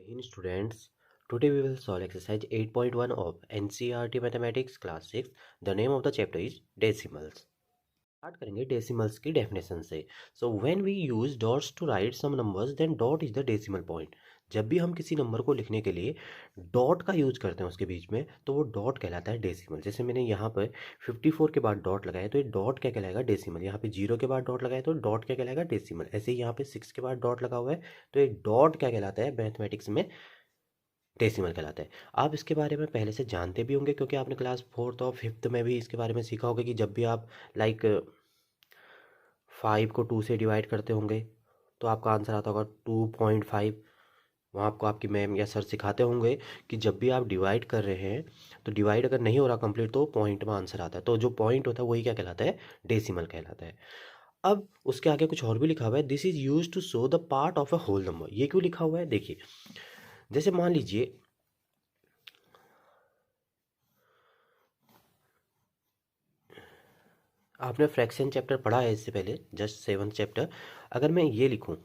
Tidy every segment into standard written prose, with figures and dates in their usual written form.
In students, today we will solve exercise 8.1 of NCERT Mathematics class 6. The name of the chapter is decimals. Start करेंगे decimals की definition से. So when we use dots to write some numbers then dot is the decimal point. जब भी हम किसी number को लिखने के लिए डॉट का यूज करते हैं उसके बीच में, तो वो डॉट कहलाता है डेसिमल. जैसे मैंने यहाँ पर 54 के बाद डॉट लगाया तो ये डॉट क्या कहलाएगा, डेसिमल. यहाँ पे 0 के बाद डॉट लगाया तो डॉट क्या कहलाएगा, डेसिमल. ऐसे ही यहाँ पे 6 के बाद डॉट लगा हुआ है तो ये डॉट क्या कहलाता है मैथमेटिक्स में, डेसिमल कहलाता है. आप इसके बारे में पहले से जानते भी होंगे क्योंकि आपने क्लास 4th और 5th में भी इसके बारे में सीखा होगा कि जब भी आप लाइक 5 को 2 से डिवाइड करते होंगे तो आपका आंसर आता होगा 2.5. वहाँ आपको आपकी मैम या सर सिखाते होंगे कि जब भी आप डिवाइड कर रहे हैं तो डिवाइड अगर नहीं हो रहा कंप्लीट तो पॉइंट में आंसर आता है. तो जो पॉइंट होता है वही क्या कहलाता है, डेसिमल कहलाता है. अब उसके आगे कुछ और भी लिखा हुआ है, this is use to show the part of a whole number. ये क्यों लिखा हुआ है, देखिए. जैसे मान लीजिए आपने फ्रैक्शन चैप्टर पढ़ा है इससे पहले, जस्ट 7th चैप्टर. अगर मैं ये लिखूं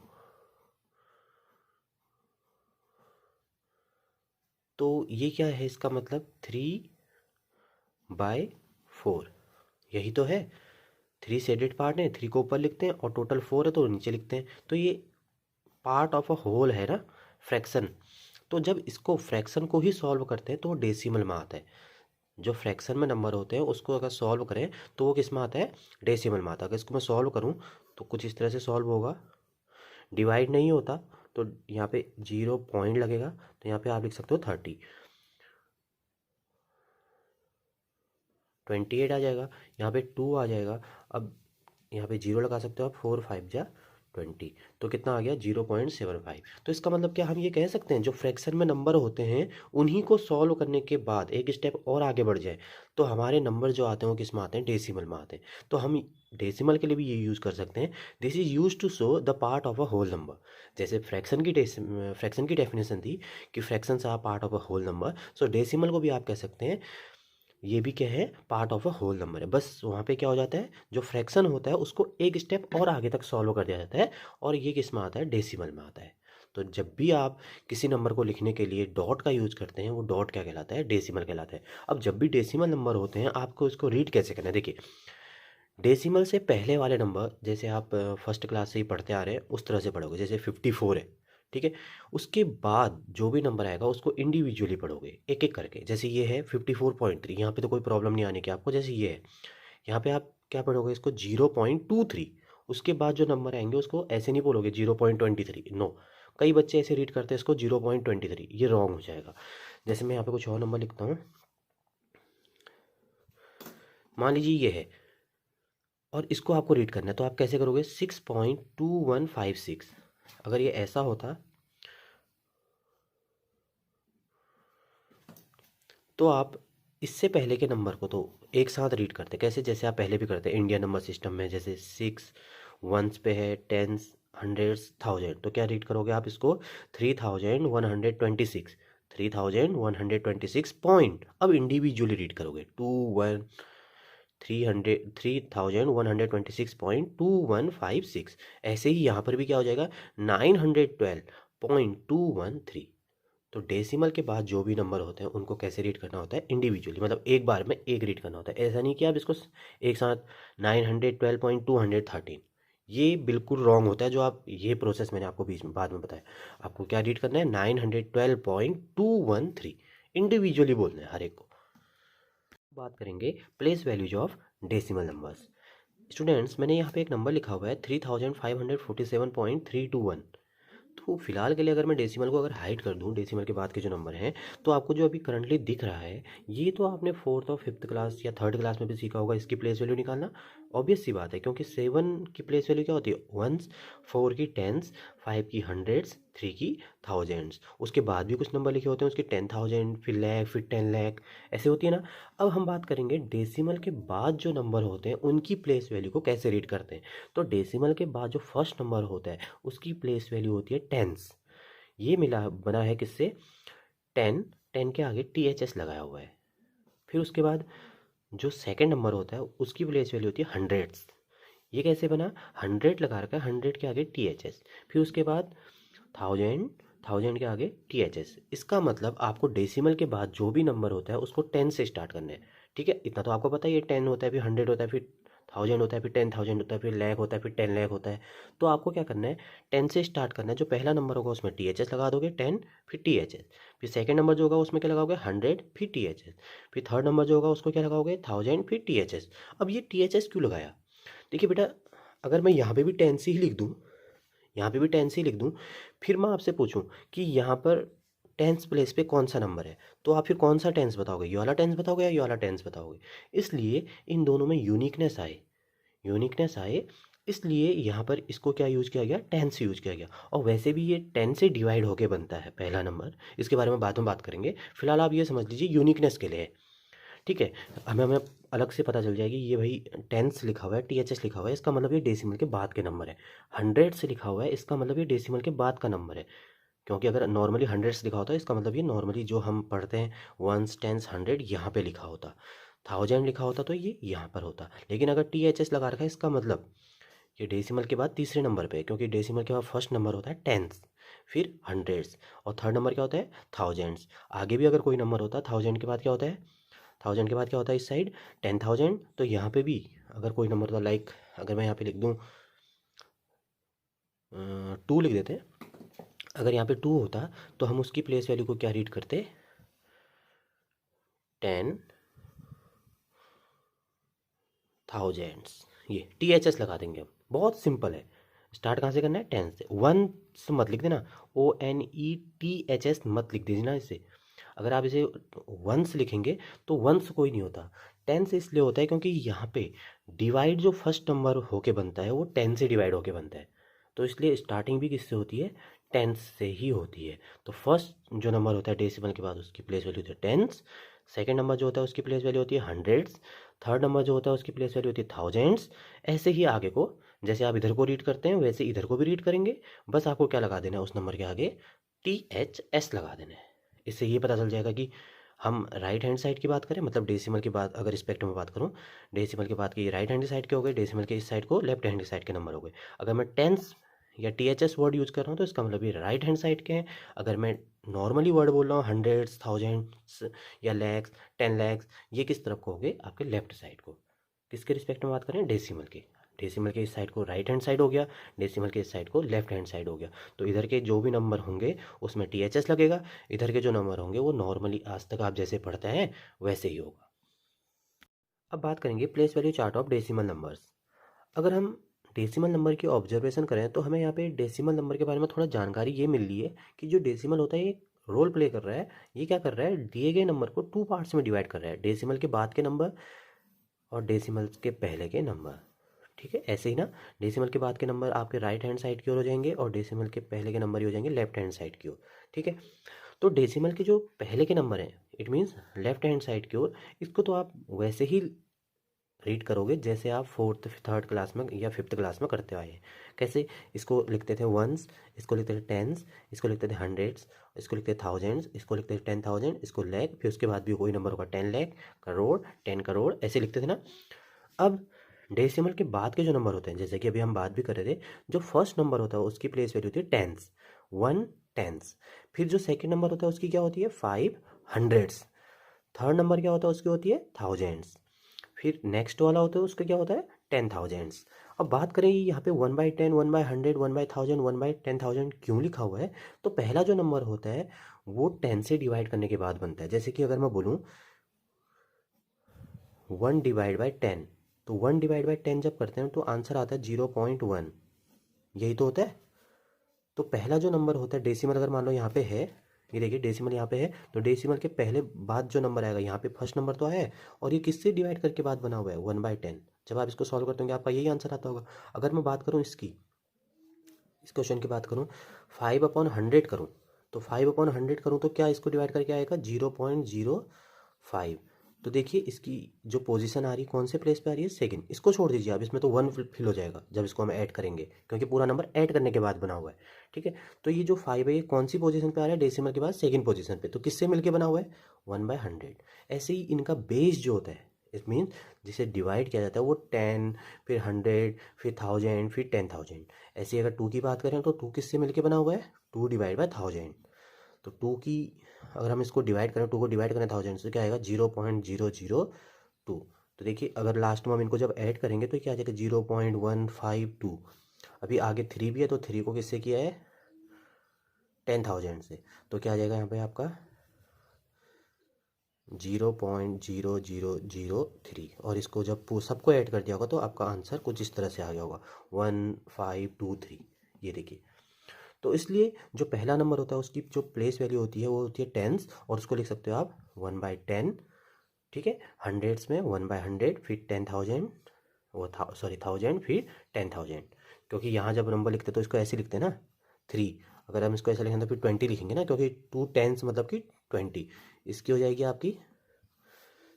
तो ये क्या है, इसका मतलब 3/4. यही तो है. 3 शेडेड पार्ट है, 3 को ऊपर लिखते हैं और टोटल 4 है तो नीचे लिखते हैं. तो ये पार्ट ऑफ अ होल है ना, फ्रैक्शन. तो जब इसको फ्रैक्शन को ही सॉल्व करते हैं तो वो डेसिमल में आता है. जो फ्रैक्शन में नंबर होते हैं उसको अगर सॉल्व करें तो वो किस में आता है, डेसिमल में आता है. अगर इसको मैं सॉल्व करूं तो कुछ इस तरह से सॉल्व होगा. डिवाइड नहीं होता तो यहाँ पे 0 पॉइंट लगेगा तो यहाँ पे आप लिख सकते हो 30. 28 आ जाएगा, यहाँ पे 2 आ जाएगा. अब यहाँ पे 0 लगा सकते हो आप, 4 5 जा 20. तो कितना आ गया, 0.75. तो इसका मतलब क्या हम ये कह सकते हैं जो फ्रैक्शन में नंबर होते हैं उन्हीं को सॉल्व करने के बाद एक स्टेप और आगे बढ़ जाए तो हमारे नंबर जो आते हैं वो किस में आते हैं, डेसिमल में आते हैं. तो हम डेसिमल के लिए भी ये यूज़ कर सकते हैं, this is use to show the part of a whole number. जैसे फ्रैक्शन की डेफिनेशन थी कि fractions are part of a whole number. So decimal को भी आप कह सकते हैं ये भी क्या है, part of a whole number है. बस वहाँ पे क्या हो जाता है, जो फ्रैक्शन होता है उसको एक स्टेप और आगे तक सॉल्व कर दिया जाता है और ये किस में आता है, डेसिमल में आता है. तो जब भी आप किसी नंबर को लिखने के लिए डॉट का यूज करते हैं वो डॉट क्या कहलाता है, डेसिमल कहलाता है. अब जब भी डेसिमल नंबर होते हैं आपको इसको रीड कैसे करना है, देखिए. डेसिमल से पहले वाले नंबर जैसे आप फर्स्ट क्लास से ही पढ़ते आ रहे हैं उस तरह से पढ़ोगे. जैसे 54 है, ठीक है. उसके बाद जो भी नंबर आएगा उसको इंडिविजुअली पढ़ोगे एक एक करके. जैसे ये है 54.3, यहाँ पे तो कोई प्रॉब्लम नहीं आने की आपको. जैसे ये है, यहाँ पे आप क्या पढ़ोगे, इसको 0.23. उसके बाद जो नंबर आएंगे उसको ऐसे नहीं बोलोगे 0.23, नो. कई बच्चे ऐसे रीड करते हैं इसको 0.23, ये रॉन्ग हो जाएगा. जैसे मैं यहाँ पे कुछ और नंबर लिखता हूँ. मान लीजिए ये है और इसको आपको रीड करना है तो आप कैसे करोगे, 6.2156. अगर ये ऐसा होता तो आप इससे पहले के नंबर को तो एक साथ रीड करते कैसे, जैसे आप पहले भी करते इंडियन नंबर सिस्टम में. जैसे 6 वंस पे है, टेंस, हंड्रेड्स, थाउजेंड. तो क्या रीड करोगे आप इसको, 3126. 3126 पॉइंट. अब इंडिविजुअली रीड करोगे 3126.2156. ऐसे ही यहाँ पर भी क्या हो जाएगा, 912.213. तो डेसिमल के बाद जो भी नंबर होते हैं उनको कैसे रीड करना होता है, इंडिविजुअली. मतलब एक बार में एक रीड करना होता है. ऐसा नहीं कि आप इसको एक साथ 912.213. ये बिल्कुल रॉन्ग होता है जो आप ये प्रोसेस मैंने आपको बीच में बाद में बताया. आपको क्या रीड करना है, 912.213. इंडिविजुअली बोलना है हर एक को. बात करेंगे place values of decimal numbers. Students, मैंने यहाँ पे एक नंबर लिखा हुआ है 3547.321. तो फिलहाल के लिए अगर मैं डेसिमल को अगर हाइड कर दूं, डेसिमल के बाद के जो नंबर हैं, तो आपको जो अभी करंटली दिख रहा है ये तो आपने 4th और 5th क्लास या 3rd क्लास में भी सीखा होगा इसकी प्लेस वैल्यू निकालना. ऑब्वियस सी बात है क्योंकि 7 की प्लेस वैल्यू क्या होती है, वंस, 4 की टेंस, 5 की हंड्रेड्स, 3 की थाउजेंड्स. उसके बाद भी कुछ नंबर लिखे होते हैं उसके 10,000, फिर लाख, फिर 10 लाख, ऐसे होती है ना. अब हम बात करेंगे डेसिमल के बाद जो नंबर होते हैं उनकी प्लेस वैल्यू को कैसे रीड करते हैं. तो डेसिमल के बाद जो फर्स्ट नंबर होता है उसकी प्लेस वैल्यू होती है टेंस. ये मिला बना है किससे, 10. 10 के आगे THS लगाया हुआ है. फिर उसके बाद जो सेकंड नंबर होता है उसकी प्लेस वैल्यू होती है हंड्रेड्स. ये कैसे बना, 100 लगा रखा है, 100 के आगे THS. फिर उसके बाद 1000, 1000 के आगे THS। इसका मतलब आपको डेसिमल के बाद जो भी नंबर होता है उसको 10 से स्टार्ट करना है। ठीक है, इतना तो आपको पता ही है, 10 होता है, फिर 100 होता है, फिर 1000 होता है, फिर 10,000 होता है, फिर लाख होता है, फिर 10 लाख होता है। तो आपको क्या करना है, 10 से स्टार्ट करना है। जो पहला नंबर होगा उसमें THS लगा दोगे 10, फिर THS। फिर सेकंड नंबर जो होगा उसमें क्या लगाओगे 100, फिर THS। फिर थर्ड नंबर जो होगा उसको क्या लगाओगे 1000, फिर THS। अब ये THS क्यों लगाया, देखिए बेटा, अगर मैं यहाँ पे भी 10 से ही लिख दूँ, यहाँ पे भी 10 से ही लिख दूँ, फिर मैं आपसे पूछूँ कि यहाँ पर टेंस प्लेस पे कौन सा नंबर है, तो आप फिर कौन सा टेंस बताओगे, ये वाला टेंस बताओगे या ये वाला टेंस बताओगे। इसलिए इन दोनों में यूनिकनेस आए, इसलिए यहाँ पर इसको क्या यूज़ किया गया, 10 से यूज़ किया गया। और वैसे भी ये 10 से डिवाइड होके बनता है पहला नंबर, इसके बारे में बाद में बात करेंगे। फिलहाल आप ये समझ लीजिए यूनिकनेस के लिए है। ठीक है, हमें हमें अलग से पता चल जाएगी, ये भाई टेंस लिखा हुआ है, THS लिखा हुआ है, इसका मतलब ये डेसिमल के बाद के नंबर है। 100 से लिखा हुआ है, इसका मतलब ये डेसिमल के बाद का नंबर है। क्योंकि अगर नॉर्मली 100 से लिखा होता है, इसका मतलब ये नॉर्मली जो हम पढ़ते हैं वंस, टेंस, 100 यहाँ पे लिखा होता। 1000 लिखा होता तो ये यहाँ पर होता, लेकिन अगर THS लगा रखा है, इसका मतलब ये डेसिमल के बाद तीसरे नंबर पे है, क्योंकि डेसिमल के बाद फर्स्ट नंबर होता है टेंस, फिर हंड्रेड्स, और थर्ड नंबर क्या होता है थाउजेंड्स। आगे भी अगर कोई नंबर होता है 1000 के बाद क्या होता है, 1000 के बाद क्या होता है इस साइड 10,000। तो यहाँ पे भी अगर कोई नंबर होता, लाइक अगर मैं यहाँ पे लिख दूँ 2 लिख देते हैं, अगर यहाँ पे 2 होता तो हम उसकी प्लेस वैल्यू को क्या रीड करते, 10,000। ये THS लगा देंगे हम, बहुत सिंपल है। स्टार्ट कहाँ से करना है, 10 से। वंस मत लिख देना, ONETHS मत लिख दीजिए ना इसे। अगर आप इसे वंस लिखेंगे तो वंस कोई नहीं होता, 10 से इसलिए होता है क्योंकि यहाँ पे डिवाइड जो फर्स्ट नंबर होके बनता है वो 10 से डिवाइड होके बनता है। तो इसलिए स्टार्टिंग भी किससे होती है, 10 से ही होती है। तो फर्स्ट जो नंबर होता है डेसिमल के बाद उसकी प्लेस वैल्यू होती है टेंस, सेकेंड नंबर जो होता है उसकी प्लेस वैल्यू होती है हंड्रेड्स, थर्ड नंबर जो होता है उसकी प्लेस वैल्यू होती है थाउजेंड्स। ऐसे ही आगे को, जैसे आप इधर को रीड करते हैं वैसे इधर को भी रीड करेंगे। बस आपको क्या लगा देना है उस नंबर के आगे, THS लगा देना है। इससे ये पता चल जाएगा कि हम राइट हैंड साइड की बात करें, मतलब डेसिमल के बाद अगर स्पेक्ट्रम में बात करूं, डेसिमल के बाद के ये राइट हैंड साइड के हो गए, डेसिमल के इस साइड को लेफ्ट हैंड साइड के नंबर हो गए। अगर मैं टेंस या THS वर्ड यूज़ कर रहा हूँ तो इसका मतलब ये राइट हैंड साइड के हैं। अगर मैं नॉर्मली वर्ड बोल रहा हूँ हंड्रेड्स, थाउजेंड्स या लैक्स, 10 लैक्स, ये किस तरफ को हो गए, आपके लेफ्ट साइड को। किसके रिस्पेक्ट में बात करें, डेसिमल के। डेसिमल के इस साइड को राइट हैंड साइड हो गया, डेसिमल के इस साइड को लेफ्ट हैंड साइड हो गया। तो इधर के जो भी नंबर होंगे उसमें THS लगेगा, इधर के जो नंबर होंगे वो नॉर्मली आज तक आप जैसे पढ़ते हैं वैसे ही होगा। अब बात करेंगे place value chart of decimal numbers. अगर हम डेसिमल नंबर की ऑब्जर्वेशन करें तो हमें यहाँ पे डेसिमल नंबर के बारे में थोड़ा जानकारी ये मिल रही है कि जो डेसिमल होता है ये रोल प्ले कर रहा है। ये क्या कर रहा है, दिए गए नंबर को 2 पार्ट्स में डिवाइड कर रहा है, डेसिमल के बाद के नंबर और डेसिमल के पहले के नंबर। ठीक है, ऐसे ही ना, डेसिमल के बाद के नंबर आपके राइट हैंड साइड की ओर हो जाएंगे और डेसिमल के पहले के नंबर ही हो जाएंगे लेफ्ट हैंड साइड की ओर। ठीक है, तो डेसिमल के जो पहले के नंबर हैं, it means left hand side की ओर, इसको तो आप वैसे ही रीड करोगे जैसे आप फोर्थ थर्ड क्लास में या फिफ्थ क्लास में करते आए हैं। कैसे, इसको लिखते थे वंस, इसको लिखते थे टेंस, इसको लिखते थे हंड्रेड्स, इसको लिखते थे थाउजेंड्स, इसको लिखते थे 10,000, इसको लैख, फिर उसके बाद भी कोई नंबर होगा 10 लाख, करोड़, 10 करोड़, ऐसे लिखते थे ना। अब डेसिमल के बाद के जो नंबर होते हैं, जैसे कि अभी हम बात भी कर रहे थे, जो फर्स्ट नंबर होता है उसकी प्लेस वैल्यू होती है टेंस, 1 टेंस। फिर जो सेकंड नंबर होता है उसकी क्या होती है 5 हंड्रेड्स, थर्ड नंबर क्या होता है उसकी होती है थाउजेंड्स, फिर नेक्स्ट वाला होता है उसका क्या होता है 10,000। अब बात करें यहाँ पे 1/10, 1/100, 1/1000, 1/10,000 क्यों लिखा हुआ है, तो पहला जो नंबर होता है वो 10 से डिवाइड करने के बाद बनता है। जैसे कि अगर मैं बोलूँ 1/10, तो 1/10 जब करते हैं तो आंसर आता है 0.1, यही तो होता है। तो पहला जो नंबर होता है डेसिमल, अगर मान लो यहाँ पे है, ये देखिए डेसिमल यहाँ पे है, तो डेसिमल के पहले बाद जो नंबर आएगा, यहाँ पे फर्स्ट नंबर तो आया है और ये किससे डिवाइड करके बाद बना हुआ है 1/10। जब आप इसको सॉल्व करते होंगे आपका यही आंसर आता होगा। अगर मैं बात करूँ इसकी, इस क्वेश्चन की बात करूँ, 5/100 करूँ, तो 5/100 करूँ तो क्या इसको डिवाइड करके आएगा 0.05। तो देखिए इसकी जो पोजीशन आ रही है कौन से प्लेस पे आ रही है, सेकंड। इसको छोड़ दीजिए आप, इसमें तो 1 फिल हो जाएगा जब इसको हम ऐड करेंगे, क्योंकि पूरा नंबर ऐड करने के बाद बना हुआ है। ठीक है, तो ये जो 5 है ये कौन सी पोजीशन पे आ रहा है, डेसिमल के बाद सेकंड पोजीशन पे, तो किससे मिलके बना हुआ है 1/100। ऐसे ही इनका बेस जो होता है, इट मीन्स जिसे डिवाइड किया जाता है वो 10, फिर 100, फिर 1000, फिर 10,000। ऐसे अगर 2 की बात करें तो 2 किससे मिलके बना हुआ है, 2 डिवाइड बाय 1000। तो 2 की अगर हम इसको डिवाइड करें, 2 को डिवाइड करें 1000 से, क्या आएगा 0.002। तो देखिए अगर लास्ट में हम इनको जब ऐड करेंगे तो क्या आ जाएगा 0.152। अभी आगे 3 भी है तो 3 को किससे किया है 10,000 से, तो क्या आ जाएगा यहाँ पे आपका 0.0003। और इसको जब सबको ऐड कर दिया होगा तो आपका आंसर कुछ इस तरह से आ गया होगा 1523। ये देखिए, तो इसलिए जो पहला नंबर होता है उसकी जो प्लेस वैल्यू होती है वो होती है टेंस, और उसको लिख सकते हो आप 1/10। ठीक है, हंड्रेड्स में 1/100, फिर 10,000, वो सॉरी 1000, फिर 10,000। क्योंकि यहाँ जब नंबर लिखते तो इसको ऐसे लिखते हैं ना 3, अगर हम इसको ऐसे लिखेंगे तो फिर 20 लिखेंगे ना, क्योंकि 2 टेंस मतलब कि 20। इसकी हो जाएगी आपकी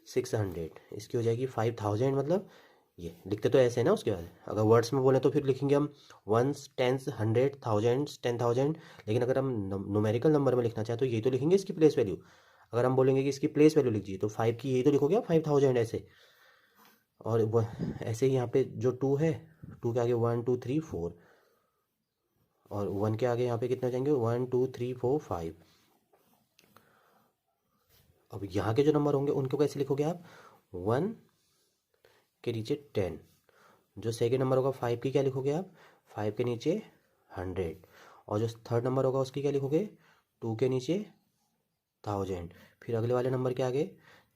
600, इसकी हो जाएगी 5000, मतलब ये लिखते तो ऐसे है ना। उसके बाद अगर वर्ड्स में बोलें तो फिर लिखेंगे हम वंस, टेंस, 100, थाउजेंड्स, 10,000। लेकिन अगर हम न्यूमेरिकल नंबर में लिखना चाहें तो यही तो लिखेंगे इसकी प्लेस वैल्यू। अगर हम बोलेंगे कि इसकी प्लेस वैल्यू लीजिए तो 5 की यही तो लिखोगे आप 5000 ऐसे। और ऐसे ही यहाँ पे जो 2 है, 2 के आगे 1 2 3 4, और 1 के आगे यहाँ पे कितने हो जाएंगे 1 2 3 4 5। अब यहाँ के जो नंबर होंगे उनको कैसे लिखोगे आप, 1 के नीचे 10। जो सेकेंड नंबर होगा 5 की क्या लिखोगे आप, 5 के नीचे 100। और जो थर्ड नंबर होगा उसकी क्या लिखोगे, 2 के नीचे 1000। फिर अगले वाले नंबर के आगे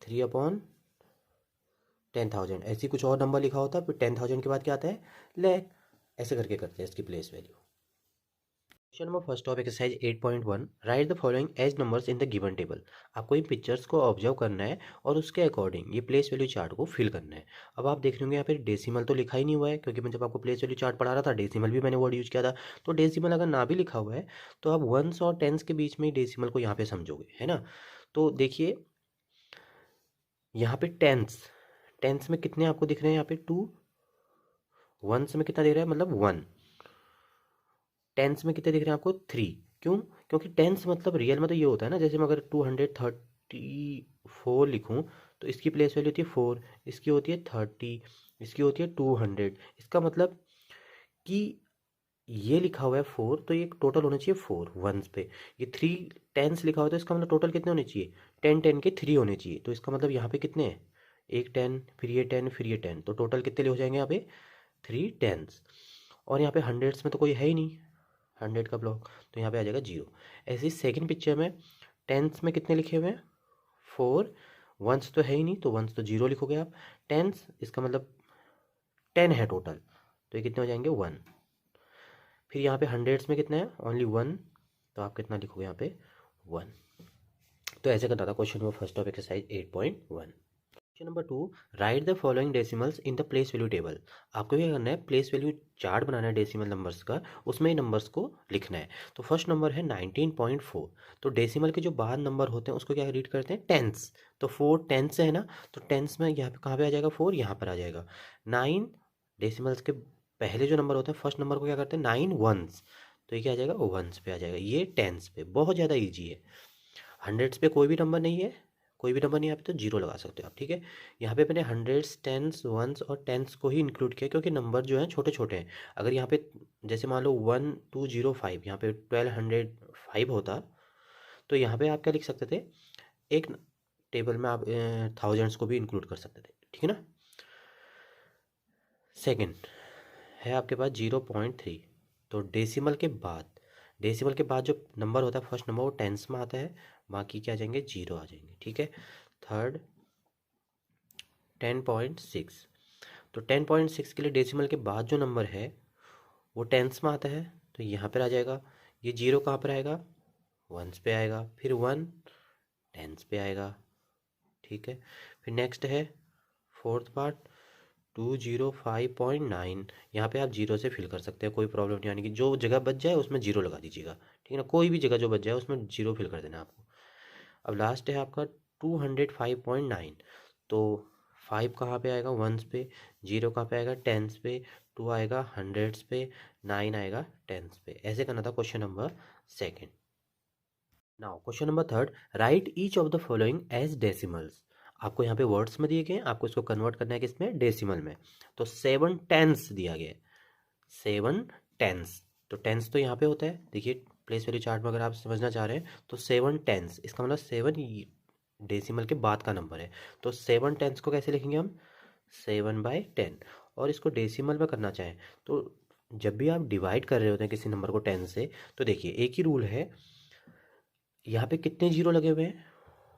3/10,000। ऐसे कुछ और नंबर लिखा होता है, फिर 10,000 के बाद क्या आता है लैख। ऐसे करके करते हैं इसकी place value. Question number first of exercise 8.1, write the following as numbers in the given table. आपको इन पिक्चर्स को ऑब्जर्व करना है और उसके अकॉर्डिंग ये प्लेस वैल्यू चार्ट को फिल करना है। अब आप देख रहे होंगे यहाँ पे डेसिमल तो लिखा ही नहीं हुआ है, क्योंकि मैं जब आपको प्लेस वैल्यू चार्ट पढ़ा रहा था डेसिमल भी मैंने वर्ड यूज किया था। तो डेसिमल अगर ना भी लिखा हुआ है तो आप वंस और टेंस के बीच में ही डेसिमल को यहाँ पे समझोगे, है ना। तो देखिए यहाँ पे टेंस, टेंस में कितने आपको दिख रहे हैं, यहाँ पे 2। वंस में कितना दिख रहा है, मतलब 1। टेंस में कितने दिख रहे हैं आपको 3। क्यों, क्योंकि टेंस मतलब रियल में तो ये होता है ना, जैसे मैं अगर 234 लिखूं तो इसकी प्लेस वैल्यू होती है 4, इसकी होती है 30, इसकी होती है 200। इसका मतलब कि ये लिखा हुआ है 4 तो ये टोटल होना चाहिए 4 वंस पे। ये 3 टेंस लिखा हुआ है तो इसका मतलब टोटल कितने होने चाहिए 10 10 के 3 होने चाहिए। तो इसका मतलब यहाँ पे कितने हैं, एक 10, फिर ये 10, फिर ये 10, तो टोटल कितने हो जाएंगे यहाँ पे 3 टेंस। और यहाँ पे हंड्रेड्स में तो कोई है ही नहीं 100 का ब्लॉक, तो यहाँ पे आ जाएगा 0। ऐसे ही सेकेंड पिक्चर में टेंस में कितने लिखे हुए हैं 4, वंस तो है ही नहीं तो वंस तो 0 लिखोगे आप। टेंस इसका मतलब 10 है टोटल, तो ये कितने हो जाएंगे 1। फिर यहाँ पे हंड्रेड्स में कितने हैं ओनली 1, तो आप कितना लिखोगे यहाँ पे 1। तो ऐसे करना था question number first of exercise 8.1। Question number 2, right the following decimals in the place value table. आपको क्या करना है, प्लेस वैल्यू चार्ट बनाना है डेसिमल नंबर्स का, उसमें ही नंबर्स को लिखना है। तो फर्स्ट नंबर है 19.4। तो डेसिमल के जो बाद नंबर होते हैं उसको क्या रीड करते हैं टेंस। तो 4 टेंस है ना, तो टेंस में यहाँ पे कहाँ पे आ जाएगा 4, यहाँ पर आ जाएगा 9। डेसिमल्स के पहले जो नंबर होते हैं फर्स्ट नंबर को क्या करते हैं 9 वंस, तो ये क्या आ जाएगा वंस पे आ जाएगा। ये टेंस पे बहुत ज़्यादा ईजी है। हंड्रेड्स पे कोई भी नंबर नहीं है, कोई भी नंबर नहीं, यहाँ पे तो 0 लगा सकते हो आप, ठीक है। यहाँ पे मैंने हंड्रेड्स, टेंस, वंस और टेंस को ही इंक्लूड किया क्योंकि नंबर जो हैं छोटे छोटे हैं। अगर यहाँ पे जैसे मान लो 1205, यहाँ पे 1205 होता तो यहाँ पे आप क्या लिख सकते थे, एक टेबल में आप थाउजेंड्स को भी इंक्लूड कर सकते थे, ठीक है ना। सेकेंड है आपके पास 0.3। तो डेसिमल के बाद जो नंबर होता है फर्स्ट नंबर वो टेंस में आता है, बाकी क्या आ जाएंगे 0 आ जाएंगे, ठीक है। थर्ड 10.6। तो 10.6 के लिए डेसिमल के बाद जो नंबर है वो टेंस में आता है, तो यहाँ पर आ जाएगा। ये 0 कहाँ पर आएगा, वंस पे आएगा, फिर 1 टेंस पे आएगा, ठीक है। फिर नेक्स्ट है फोर्थ पार्ट 205.9। यहाँ पे आप 0 से फिल कर सकते हैं, कोई प्रॉब्लम नहीं, यानी कि जो जगह बच जाए उसमें 0 लगा दीजिएगा, ठीक है ना। कोई भी जगह जो बच जाए उसमें 0 फिल कर देना आपको। अब लास्ट है आपका 205.9। तो 5 कहाँ पे आएगा वंस पे, 0 कहाँ पे आएगा टेंस पे, 2 आएगा हंड्रेड्स पे, 9 आएगा टेंस पे। ऐसे करना था question number second. Now question number third, write each of the following as decimals. आपको यहाँ पे वर्ड्स में दिए गए हैं, आपको इसको कन्वर्ट करना है किसमें, डेसिमल में। तो 7/10 दिया गया है, 7/10। तो टेंस तो यहाँ पे होता है, देखिए प्लेस वैल्यू चार्ट में अगर आप समझना चाह रहे हैं तो 7/10 इसका मतलब 7 डेसिमल के बाद का नंबर है। तो 7/10 को कैसे लिखेंगे हम, 7/10। और इसको डेसिमल में करना चाहें तो जब भी आप डिवाइड कर रहे होते हैं किसी नंबर को 10 से, तो देखिए एक ही रूल है, यहाँ पे कितने जीरो लगे हुए हैं,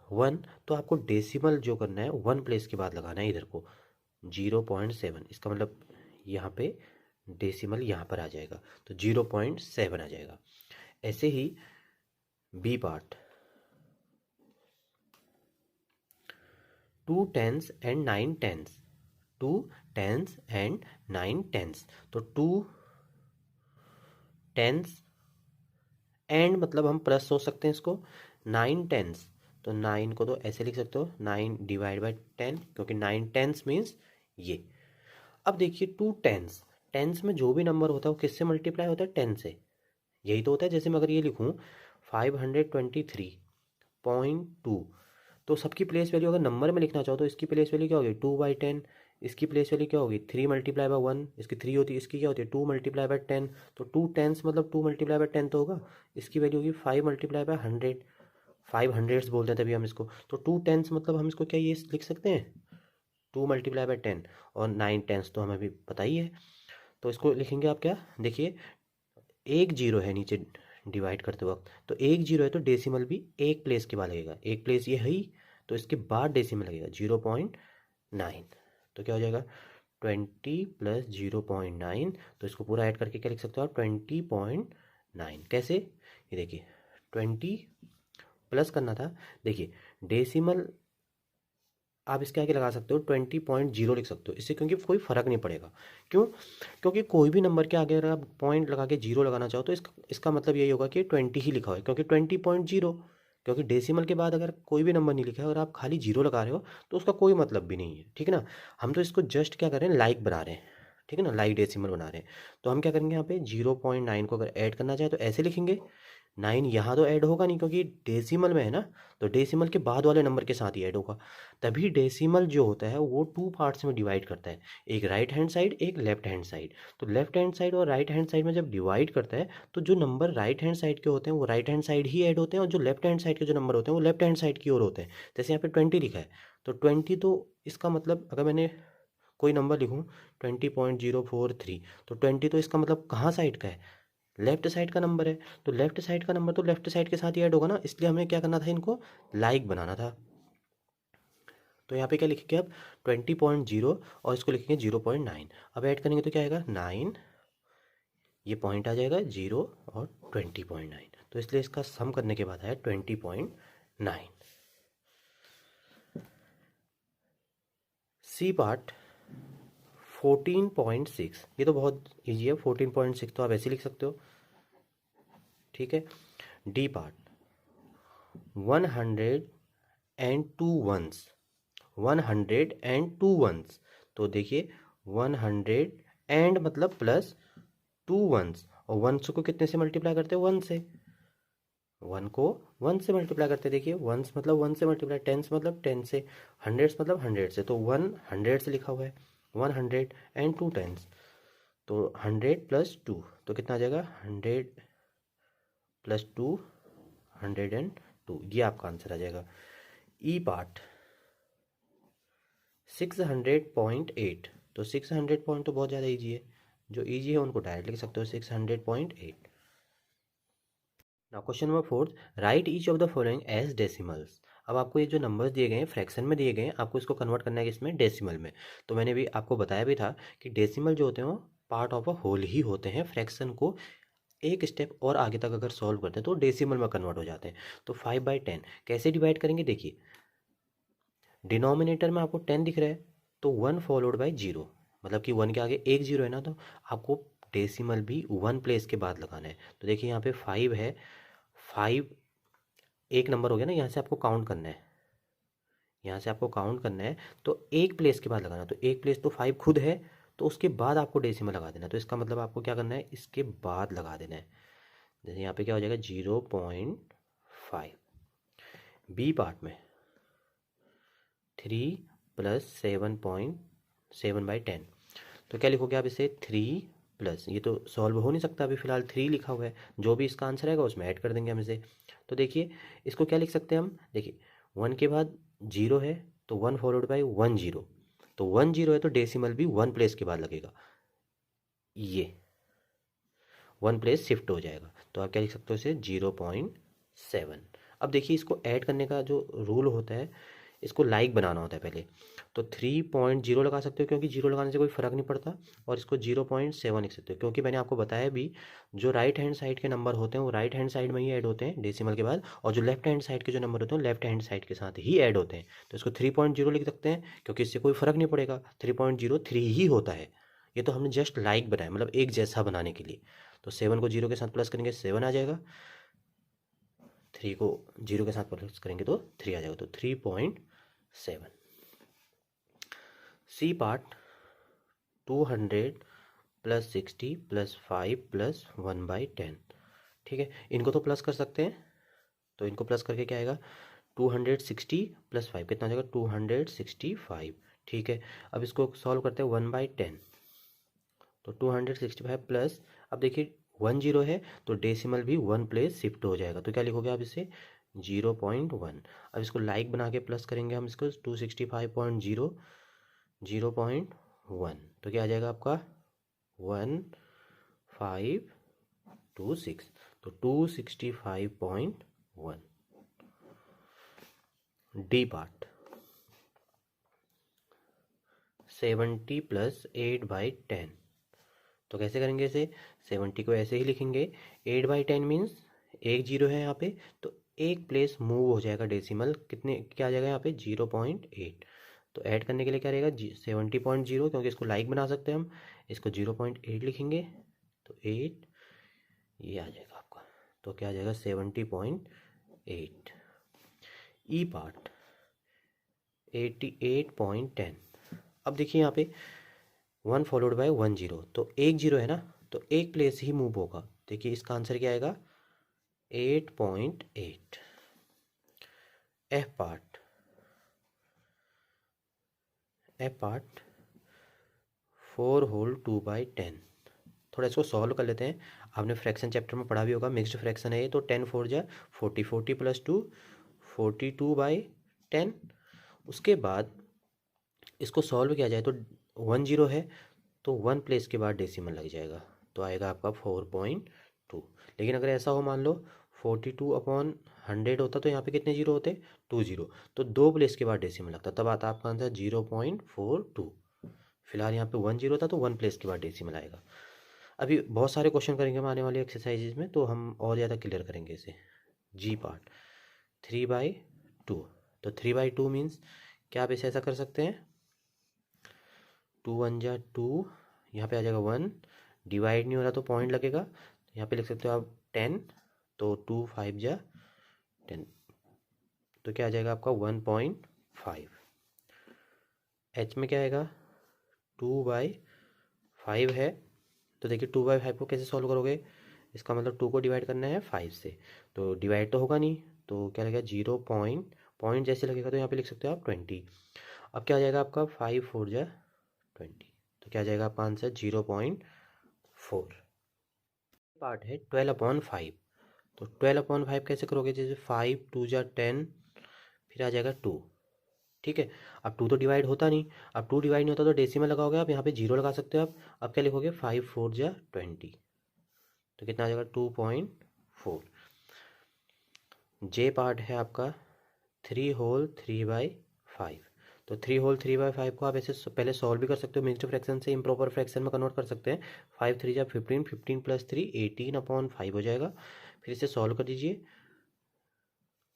1। तो आपको डेसिमल जो करना है 1 प्लेस के बाद लगाना है इधर को, 0.7। इसका मतलब यहाँ पे डेसिमल यहाँ पर आ जाएगा, तो 0.7 आ जाएगा। ऐसे ही B part, 2 10s and 9 10s, 2 10s and 9 10s। तो 2 10s एंड मतलब हम प्लस सोच सकते हैं इसको, 9 10s, तो 9 को तो ऐसे लिख सकते हो 9 डिवाइड बाई 10, क्योंकि 9 10s मीन्स ये। अब देखिए 2 10s, टेंस में जो भी नंबर होता है वो किससे मल्टीप्लाई होता है, 10 से। यही तो होता है। जैसे मैं अगर ये लिखूँ 523.2, तो सबकी प्लेस वैल्यू अगर नंबर में लिखना चाहो तो इसकी प्लेस वैल्यू क्या होगी, 2/10। इसकी प्लेस वैल्यू क्या होगी, 3 मल्टीप्लाई बाई 1, इसकी 3 होती है, इसकी क्या होती है 2 मल्टीप्लाई बाई 10। तो 2 10s मतलब 2 मल्टीप्लाई बाई 10 तो होगा, इसकी वैल्यू होगी 5 मल्टीप्लाई बाई 100, 5 हंड्रेड्स बोलते हैं तभी हम इसको। तो 2 10s मतलब हम इसको क्या ये लिख सकते हैं 2 मल्टीप्लाई बाई 10, और 9 10s तो हमें भी पता ही है। तो इसको लिखेंगे आप क्या, देखिए एक जीरो है नीचे डिवाइड करते वक्त, तो एक जीरो है तो डेसिमल भी एक प्लेस के बाद लगेगा, एक प्लेस ये है ही, तो इसके बाद डेसिमल लगेगा 0.9। तो क्या हो जाएगा 20 प्लस 0.9, तो इसको पूरा ऐड करके क्या लिख सकते हो आप 20.9। कैसे, ये देखिए 20 प्लस करना था, देखिए डेसिमल आप इसके आगे लगा सकते हो 20.0 लिख सकते हो इससे, क्योंकि कोई फ़र्क नहीं पड़ेगा। क्यों, क्योंकि कोई भी नंबर के आगे अगर आप पॉइंट लगा के जीरो लगाना चाहो तो इसका मतलब यही होगा कि 20 ही लिखा हुआ है, क्योंकि 20.0, क्योंकि डेसिमल के बाद अगर कोई भी नंबर नहीं लिखा है और आप खाली जीरो लगा रहे हो तो उसका कोई मतलब भी नहीं है, ठीक है ना। हम तो इसको जस्ट क्या कर रहे हैं, लाइक बना रहे हैं, ठीक है ना, लाइक डेसिमल बना रहे हैं। तो हम क्या करेंगे यहाँ पे 0.9 को अगर ऐड करना चाहे तो ऐसे लिखेंगे, 9 यहाँ तो ऐड होगा नहीं क्योंकि डेसिमल में है ना, तो डेसिमल के बाद वाले नंबर के साथ ही ऐड होगा। तभी डेसिमल जो होता है वो 2 पार्ट्स में डिवाइड करता है, एक राइट हैंड साइड एक लेफ्ट हैंड साइड। तो लेफ्ट हैंड साइड और राइट हैंड साइड में जब डिवाइड करता है तो जो नंबर राइट हैंड साइड के होते हैं वो राइट हैंड साइड ही ऐड होते हैं, और जो लेफ्ट हैंड साइड के जो नंबर होते हैं वो लेफ्ट हैंड साइड की ओर होते हैं। जैसे यहाँ पे 20 लिखा है, तो 20, तो इसका मतलब अगर मैंने कोई नंबर लिखूँ 20.043, तो 20 तो इसका मतलब कहाँ साइड का है, लेफ्ट साइड का नंबर है। तो लेफ्ट साइड का नंबर तो लेफ्ट साइड के साथ ही ऐड होगा ना, इसलिए हमें क्या करना था, इनको लाइक बनाना था। तो यहाँ पे क्या लिखेंगे अब 20.0 और इसको लिखेंगे 0.9। अब ऐड करेंगे तो क्या आएगा 9, ये पॉइंट आ जाएगा 0 और 20.9, तो इसलिए इसका सम करने के बाद आया 20.9। सी पार्ट 14.6, ये तो बहुत ईजी है, 14.6 तो आप ऐसे लिख सकते हो, ठीक है। डी पार्ट 102 102 तो देखिए 100 एंड मतलब प्लस 2 वंस, और वंस को कितने से मल्टीप्लाई करते हैं 1 से, 1 को 1 से मल्टीप्लाई करते हैं। देखिए वंस मतलब 1 से मल्टीप्लाई, टेंस मतलब 10 से, हंड्रेड्स मतलब 100 से, तो 100 से लिखा हुआ है 100 एंड 2 10s, तो 100 प्लस 2 तो कितना आ जाएगा 100 प्लस 2 102, ये आपका आंसर आ जाएगा। ई पार्ट 600.8, तो 600 पॉइंट तो बहुत ज़्यादा ईजी है, जो ईजी है उनको डायरेक्ट लिख सकते हो 600.8। Now question number 4, write each of the following as decimals. अब आपको ये जो नंबर्स दिए गए हैं फ्रैक्शन में दिए गए हैं, आपको इसको कन्वर्ट करना है किसमें, डेसिमल में। तो मैंने भी आपको बताया भी था कि डेसिमल जो होते हैं वो पार्ट ऑफ अ होल ही होते हैं, फ्रैक्शन को एक स्टेप और आगे तक अगर सॉल्व करते हैं तो डेसिमल में कन्वर्ट हो जाते हैं। तो 5/10 कैसे डिवाइड करेंगे, देखिए डिनोमिनेटर में आपको 10 दिख रहा है, तो 1 फॉलोड बाई 0, मतलब कि 1 के आगे एक जीरो है ना, तो आपको डेसिमल भी 1 प्लेस के बाद लगाना है। तो देखिए यहाँ पे 5 है, 5 एक नंबर हो गया ना, यहाँ से आपको काउंट करना है, यहाँ से आपको काउंट करना है, तो एक प्लेस के बाद लगाना, तो एक प्लेस तो 5 खुद है, तो उसके बाद आपको डेसिमल लगा देना। तो इसका मतलब आपको क्या करना है, इसके बाद लगा देना है। जैसे यहाँ पे क्या हो जाएगा 0.5। बी पार्ट में 3+7.7/10। तो क्या लिखोगे आप इसे 3 प्लस, ये तो सॉल्व हो नहीं सकता अभी फ़िलहाल 3 लिखा हुआ है, जो भी इसका आंसर आएगा उसमें ऐड कर देंगे हम इसे। तो देखिए इसको क्या लिख सकते हैं हम, देखिए 1 के बाद 0 है तो 1 फॉलोड बाई 1 0, तो 1 0 है तो डेसिमल भी 1 प्लेस के बाद लगेगा, ये 1 प्लेस शिफ्ट हो जाएगा। तो आप क्या लिख सकते हो इसे 0.7। अब देखिए इसको ऐड करने का जो रूल होता है, इसको लाइक बनाना होता है पहले, तो 3.0 लगा सकते हो क्योंकि 0 लगाने से कोई फ़र्क नहीं पड़ता, और इसको 0.7 लिख सकते हो क्योंकि मैंने आपको बताया भी जो राइट हैंड साइड के नंबर होते हैं वो राइट हैंड साइड में ही ऐड होते हैं डेसिमल के बाद, और जो लेफ्ट हैंड साइड के जो नंबर होते हैं लेफ्ट हैंड साइड के साथ ही ऐड होते हैं। तो इसको 3.0 लिख सकते हैं क्योंकि इससे कोई फ़र्क नहीं पड़ेगा, 3.03 ही होता है। ये तो हमने जस्ट लाइक बनाया, मतलब एक जैसा बनाने के लिए। तो 7 को 0 के साथ प्लस करेंगे 7 आ जाएगा, 3 को 0 के साथ प्लस करेंगे तो 3 आ जाएगा, तो 3.7। C part 200 plus 60 plus 5 plus 1/10। ठीक है, इनको तो प्लस कर सकते हैं, तो इनको प्लस करके क्या आएगा 260 प्लस 5 कितना आ जाएगा 265। ठीक है, अब इसको सॉल्व करते हैं 1/10, तो 265 प्लस, अब देखिए 1 0 है तो डेसिमल भी 1 प्लेस शिफ्ट हो जाएगा, तो क्या लिखोगे आप इसे 0.1। अब इसको लाइक बना के प्लस करेंगे हम इसको 265.0 0.1, तो क्या आ जाएगा आपका 1526, तो 265.1। D part 70 plus 8/10। तो कैसे करेंगे इसे, 70 को ऐसे ही लिखेंगे, 8/10 मीन्स एक जीरो है यहाँ पे, तो एक प्लेस मूव हो जाएगा डेसिमल, कितने क्या आ जाएगा यहाँ पे 0.8। तो ऐड करने के लिए क्या रहेगा 70.0, क्योंकि इसको लाइक बना सकते हैं हम, इसको 0.8 लिखेंगे तो 8 ये आ जाएगा आपका, तो क्या आ जाएगा 70.8। ई पार्ट 88.10। अब देखिए यहाँ पे 1 फॉलोड बाय 1 0, तो एक जीरो है ना, तो एक प्लेस ही मूव होगा। देखिए इसका आंसर क्या आएगा 8.8। F part 4 whole 2/10। थोड़ा इसको सॉल्व कर लेते हैं, आपने फ्रैक्शन चैप्टर में पढ़ा भी होगा, मिक्स्ड फ्रैक्शन है ये, तो 10 4 जा 40, 40 प्लस 2 42/10। उसके बाद इसको सॉल्व किया जाए तो 1 0 है तो 1 प्लेस के बाद डेसिमल लग जाएगा, तो आएगा आपका 4.2। लेकिन अगर ऐसा हो मान लो 42/100 होता तो यहाँ पे कितने जीरो होते 2 0, तो 2 प्लेस के बाद डेसिमल लगता, तब आता आपका आंसर 0.42। फिलहाल यहाँ पे 1 0 था तो 1 प्लेस के बाद डेसिमल आएगा। अभी बहुत सारे क्वेश्चन करेंगे हम आने वाली एक्सरसाइजेज में, तो हम और ज़्यादा क्लियर करेंगे इसे। जी पार्ट 3/2, तो 3/2 मीन्स क्या आप इसे ऐसा कर सकते हैं 2 1 जा 2, यहाँ पे आ जाएगा 1, डिवाइड नहीं हो रहा तो पॉइंट लगेगा, यहाँ पे लिख सकते हो आप 10, तो 2 5 जा 10, तो क्या आ जाएगा आपका 1.5। एच में क्या आएगा 2/5 है, तो देखिए 2/5 को कैसे सॉल्व करोगे, इसका मतलब 2 को डिवाइड करना है 5 से, तो डिवाइड तो होगा नहीं, तो क्या लगेगा 0 पॉइंट जैसे लगेगा तो यहाँ पे लिख सकते हो आप 20। अब क्या आ जाएगा आपका 5 4 जा 20, तो क्या आ जाएगा आपका आंसर 0.4। पार्ट है 12/5, तो 12/5 कैसे करोगे, जैसे 5 2 जा 10, फिर आ जाएगा 2। ठीक है, अब 2 तो डिवाइड होता नहीं, अब 2 डिवाइड नहीं होता तो डेसिमल लगाओगे आप, यहाँ पे 0 लगा सकते हो आप। अब क्या लिखोगे 5 4 जा 20, तो कितना आ जाएगा 2.4। जे पार्ट है आपका 3 होल 3/5, तो 3 होल 3/5 को आप ऐसे पहले सॉल्व भी कर सकते हो, मिक्स्ड फ्रैक्शन से इम्प्रॉपर फ्रैक्शन में कन्वर्ट कर सकते हैं। 5 3 जा 15, 15 प्लस 3 18/5 हो जाएगा। फिर इसे सॉल्व कर दीजिए,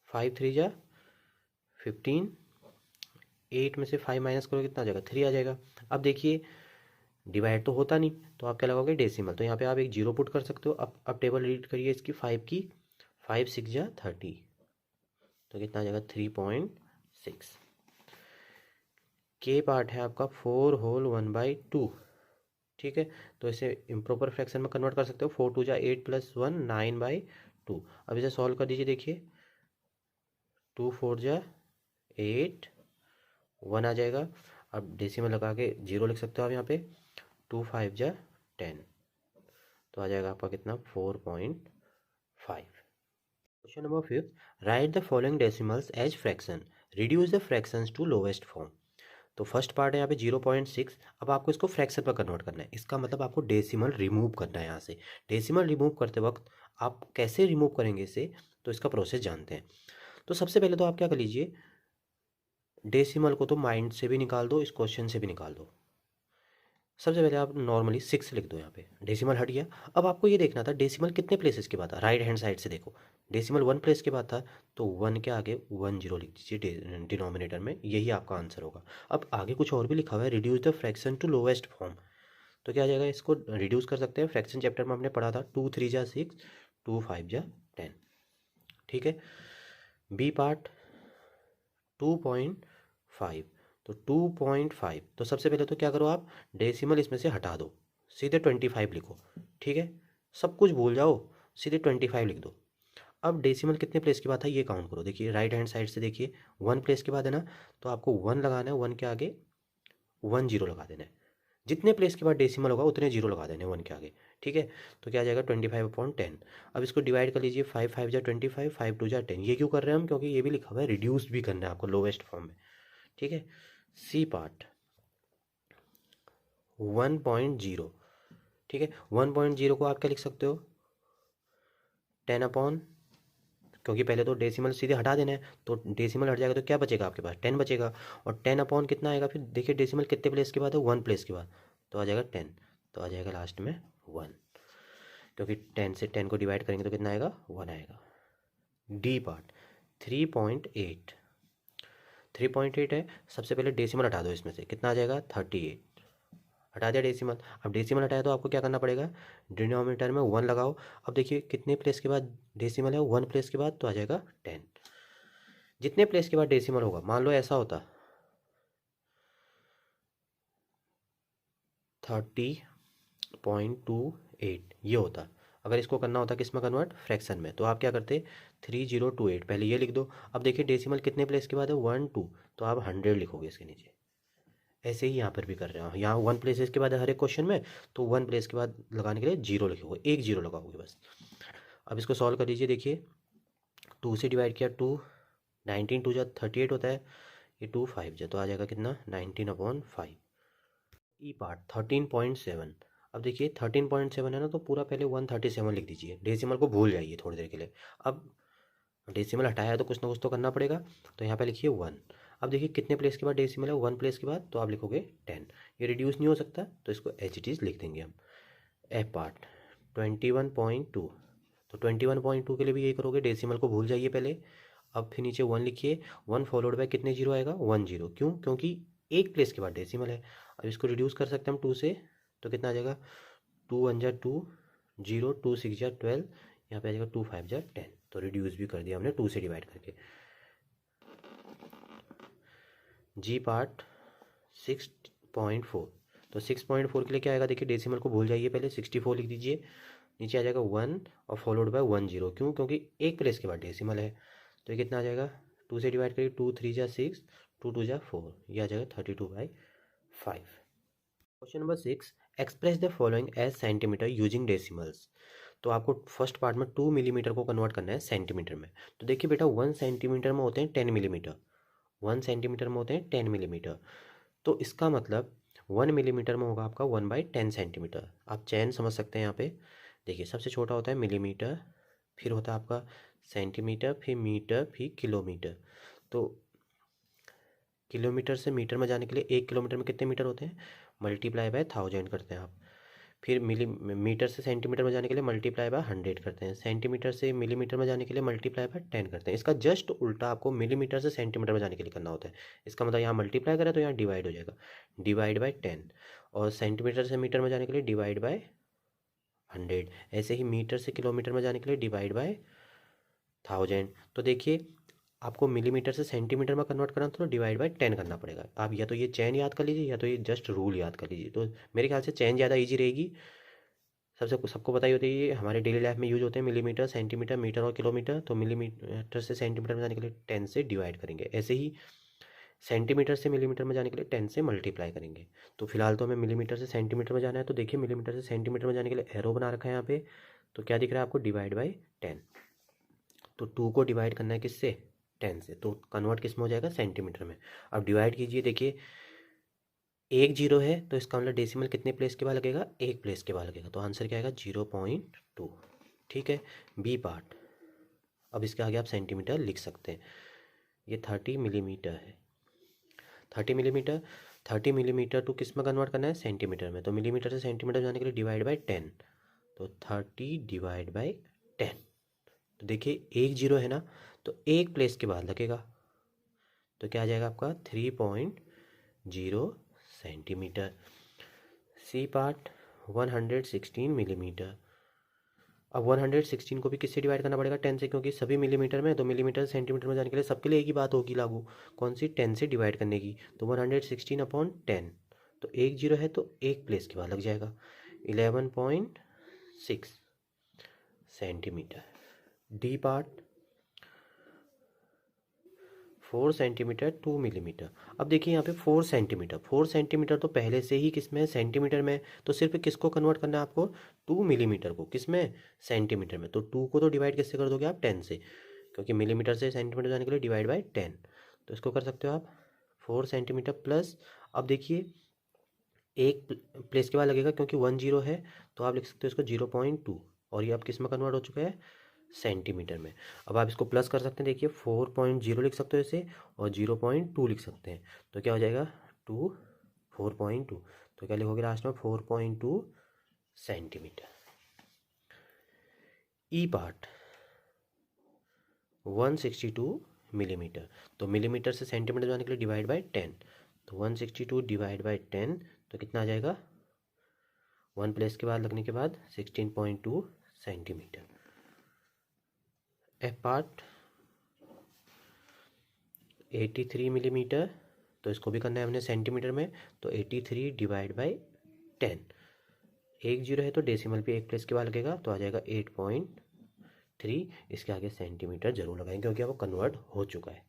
5 3 जा 15, 8 में से 5 माइनस करोगे कितना आ जाएगा 3 आ जाएगा। अब देखिए डिवाइड तो होता नहीं, तो आप क्या लगाओगे डेसिमल, तो यहाँ पे आप एक जीरो पुट कर सकते हो। अब टेबल रीड करिए इसकी 5 की, 5 6 जा 30, तो कितना आ जाएगा 3.6। के पार्ट है आपका 4 होल 1/2। ठीक है, तो इसे इम्प्रॉपर फ्रैक्शन में कन्वर्ट कर सकते हो, 4 2 जा 8 प्लस 1 9/2। अब इसे सॉल्व कर दीजिए, देखिए 2 4 जा 8 1 आ जाएगा। अब डेसिमल लगा के 0 लिख सकते हो आप यहाँ पे। 2 5 जा 10, तो आ जाएगा आपका कितना 4.5। Question number 5, write the following decimals as fraction, reduce the fractions to lowest form. तो फर्स्ट पार्ट है यहाँ पे 0.6। अब आपको इसको फ्रैक्शन पर कन्वर्ट करना है, इसका मतलब आपको डेसिमल रिमूव करना है यहाँ से। डेसिमल रिमूव करते वक्त आप कैसे रिमूव करेंगे इसे, तो इसका प्रोसेस जानते हैं। तो सबसे पहले तो आप क्या कर लीजिए, डेसिमल को तो माइंड से भी निकाल दो, इस क्वेश्चन से भी निकाल दो। सबसे पहले आप नॉर्मली 6 लिख दो यहाँ पे, डेसिमल हट गया। अब आपको ये देखना था डेसिमल कितने प्लेसेस के बाद था, राइट हैंड साइड से देखो। डेसिमल 1 प्लेस के बाद था, तो 1 के आगे 1 0 लिख दीजिए डिनोमिनेटर में, यही आपका आंसर होगा। अब आगे कुछ और भी लिखा हुआ है, reduce the fraction to lowest form. तो क्या आ जाएगा, इसको रिड्यूस कर सकते हैं, फ्रैक्शन चैप्टर में हमने पढ़ा था 2 3 जा 6, 2 5 जा 10। ठीक है। बी पार्ट 2.5, तो 2.5, तो सबसे पहले तो क्या करो आप, डेसिमल इसमें से हटा दो, सीधे 25 लिखो। ठीक है, सब कुछ भूल जाओ, सीधे 25 लिख दो। अब डेसिमल कितने प्लेस के बाद था ये काउंट करो, देखिए राइट हैंड साइड से देखिए 1 प्लेस के बाद है ना, तो आपको 1 लगाना है, 1 के आगे 1 0 लगा देना है। जितने प्लेस के बाद डेसिमल होगा उतने 0 लगा देने 1 के आगे। ठीक है, तो क्या आ जाएगा 25/10। अब इसको डिवाइड कर लीजिए, 5 5 जा 25, 5 2 जा 10। ये क्यों कर रहे हैं हम, क्योंकि ये भी लिखा हुआ है रिड्यूस भी करना है आपको लोवेस्ट फॉर्म में। ठीक है। C part 1.0। ठीक है, 1.0 को आप क्या लिख सकते हो, 10 क्योंकि पहले तो डेसिमल सीधे हटा देना है, तो डेसिमल हट जाएगा तो क्या बचेगा आपके पास, 10 बचेगा। और 10 कितना आएगा फिर, देखिए डेसिमल कितने प्लेस के बाद है, 1 प्लेस के बाद, तो आ जाएगा 10, तो आ जाएगा लास्ट में 1, क्योंकि 10 से 10 को डिवाइड करेंगे तो कितना आएगा, 1 आएगा। डी पार्ट 3.8, 3.8 है। सबसे पहले डेसिमल हटा दो, इसमें से कितना आ जाएगा 38, हटा दिया डेसिमल। अब डेसिमल हटाया तो आपको क्या करना पड़ेगा, डिनोमिनेटर में 1 लगाओ। अब देखिए कितने प्लेस के बाद डेसिमल है, 1 प्लेस के बाद, तो आ जाएगा 10। जितने प्लेस के बाद डेसिमल होगा, मान लो ऐसा होता 30.28 ये होता, अगर इसको करना होता किस में कन्वर्ट, फ्रैक्शन में, तो आप क्या करते 3028, पहले ये लिख दो। अब देखिए डेसिमल कितने प्लेस के बाद है, 1 2, तो आप 100 लिखोगे इसके नीचे। ऐसे ही यहाँ पर भी कर रहे हो, यहाँ 1 प्लेसेस के बाद है हर एक क्वेश्चन में, तो 1 प्लेस के बाद लगाने के लिए 0 लिखोगे, एक 0 लगाओगे बस। अब इसको सॉल्व कर लीजिए, देखिए 2 से डिवाइड किया 2, 19 2 जा 38 होता है, ये 2 5 जा, तो आ जाएगा कितना 19/5। ई पार्ट 13.7। अब देखिए 13.7 है ना, तो पूरा पहले 137 लिख दीजिए, डेसिमल को भूल जाइए थोड़ी देर के लिए। अब डेसिमल हटाया है तो कुछ ना कुछ तो करना पड़ेगा, तो यहाँ पे लिखिए 1। अब देखिए कितने प्लेस के बाद डेसिमल है, 1 प्लेस के बाद, तो आप लिखोगे 10। ये रिड्यूस नहीं हो सकता, तो इसको एच इट इज़ लिख देंगे हम। एफ पार्ट 21.2, तो 21.2 के लिए भी यही करोगे, डेसिमल को भूल जाइए पहले। अब फिर नीचे 1 लिखिए, 1 फॉलोड बाय कितने 0 आएगा, 1 0, क्यों, क्योंकि एक प्लेस के बाद डेसिमल है। अब इसको रिड्यूस कर सकते हैं हम 2 से, तो कितना आ जाएगा 2 1 जा 2 0, 2 6 जा 12, यहाँ पे आ जाएगा 2 5 जा 10। तो रिड्यूस भी कर दिया हमने 2 से डिवाइड करके। जी पार्ट 6.4, तो 6.4 के लिए क्या आएगा, देखिए डेसिमल को भूल जाइए पहले, 64 लिख दीजिए। नीचे आ जाएगा 1 और फॉलोड बाय 1 0, क्यों, क्योंकि एक प्लेस के बाद डेसिमल है। तो ये कितना आ जाएगा, 2 से डिवाइड करिए, 2 3 जा 6, 2 2 जा 4, ये आ जाएगा 32/5। Question number 6, express the following as centimeter using decimals. तो आपको फर्स्ट पार्ट में 2 मिलीमीटर को कन्वर्ट करना है सेंटीमीटर में। तो देखिए बेटा 1 सेंटीमीटर में होते हैं 10 मिलीमीटर, 1 सेंटीमीटर में होते हैं 10 मिलीमीटर। तो इसका मतलब 1 मिलीमीटर में होगा आपका 1/10 सेंटीमीटर। आप चैन समझ सकते हैं यहाँ पे। देखिए सबसे छोटा होता है मिलीमीटर, फिर होता है आपका सेंटीमीटर, फिर मीटर, फिर किलोमीटर। तो किलोमीटर से मीटर में जाने के लिए 1 किलोमीटर में कितने मीटर होते हैं, मल्टीप्लाई बाय 1000 करते हैं आप। फिर मीटर से सेंटीमीटर में जाने के लिए मल्टीप्लाई बाय 100 करते हैं। सेंटीमीटर से मिलीमीटर में जाने के लिए मल्टीप्लाई बाय 10 करते हैं। इसका जस्ट उल्टा आपको मिलीमीटर से सेंटीमीटर में जाने के लिए करना होता है। इसका मतलब यहाँ मल्टीप्लाई करें तो यहाँ डिवाइड हो जाएगा, डिवाइड बाय 10। और सेंटीमीटर से मीटर में जाने के लिए डिवाइड बाय 100। ऐसे ही मीटर से किलोमीटर में जाने के लिए डिवाइड बाय 1000। तो देखिए आपको मिलीमीटर से सेंटीमीटर में कन्वर्ट करना तो डिवाइड बाय 10 करना पड़ेगा। आप या तो ये चैन याद कर लीजिए, या तो ये जस्ट रूल याद कर लीजिए। तो मेरे ख्याल से चैन ज़्यादा ईजी रहेगी। सबको पता ही होता है, ये हमारे डेली लाइफ में यूज होते हैं मिलीमीटर, सेंटीमीटर, मीटर और किलोमीटर। तो मिलीमीटर से सेंटीमीटर में जाने के लिए 10 से डिवाइड करेंगे। ऐसे ही सेंटीमीटर से मिलीमीटर में जाने के लिए 10 से मल्टीप्लाई करेंगे। तो फिलहाल तो हमें मिलीमीटर से सेंटीमीटर में जाना है, तो देखिए मिलीमीटर से सेंटीमीटर में जाने के लिए एरो बना रखा है यहाँ पे। तो क्या दिख रहा है आपको, डिवाइड बाई 10। तो 2 को डिवाइड करना है किससे, 10 से, तो कन्वर्ट किस में हो जाएगा, सेंटीमीटर में। अब डिवाइड कीजिए, देखिए 1 जीरो है तो इसका मतलब डेसिमल कितने प्लेस के बाद लगेगा, 1 प्लेस के बाद लगेगा। तो आंसर क्या आएगा, 0.2। ठीक है। बी पार्ट, अब इसके आगे आप सेंटीमीटर लिख सकते हैं। ये 30 मिलीमीटर है। 30 मिलीमीटर टू किस में कन्वर्ट करना है, सेंटीमीटर में। तो मिलीमीटर से सेंटीमीटर जाने के लिए डिवाइड बाई 10। तो 30 डिवाइड बाई 10। तो देखिए 1 जीरो है ना, तो 1 प्लेस के बाद लगेगा। तो क्या आ जाएगा आपका, 3.0 सेंटीमीटर। C part 116 millimetre. अब 116 को भी किससे डिवाइड करना पड़ेगा, 10 से, क्योंकि सभी मिलीमीटर में। तो मिलीमीटर सेंटीमीटर में जाने के लिए सबके लिए एक ही बात होगी लागू, कौन सी, 10 से डिवाइड करने की। तो 116/10। तो 1 जीरो है तो 1 प्लेस के बाद लग जाएगा, 11.6 centimetre. D part 4 centimetre 2 millimetre. अब देखिए यहाँ पे 4 सेंटीमीटर तो पहले से ही किस में है, सेंटीमीटर में। तो सिर्फ किसको कन्वर्ट करना है आपको, 2 मिलीमीटर को, किस में, सेंटीमीटर में। तो 2 को तो डिवाइड किससे कर दोगे आप, 10 से, क्योंकि मिलीमीटर से सेंटीमीटर जाने के लिए डिवाइड बाई 10। तो इसको कर सकते हो आप 4 सेंटीमीटर प्लस, अब देखिए 1 प्लेस के बाद लगेगा, क्योंकि 1 जीरो है, तो आप लिख सकते हो इसको 0.2। और ये अब किस में कन्वर्ट हो चुका है, सेंटीमीटर में। अब आप इसको प्लस कर सकते हैं, देखिए 4.0 लिख सकते हो इसे, और 0.2 लिख सकते हैं। तो क्या हो जाएगा, 4.2। तो क्या लिखोगे लास्ट में, 4.2 सेंटीमीटर। ई पार्ट 162 मिलीमीटर। तो मिलीमीटर से सेंटीमीटर जाने के लिए डिवाइड बाई 10। तो 162 डिवाइड बाई 10, तो कितना आ जाएगा, 1 प्लेस के बाद लगने के बाद 16.2 सेंटीमीटर। F part 83 millimetre. तो इसको भी करना है हमने सेंटीमीटर में। तो 83 डिवाइड बाई 10। 1 जीरो है तो डेसिमल पे 1 प्लेस के बाद लगेगा, तो आ जाएगा 8.3। इसके आगे सेंटीमीटर जरूर लगाएंगे क्योंकि अब वो कन्वर्ट हो चुका है।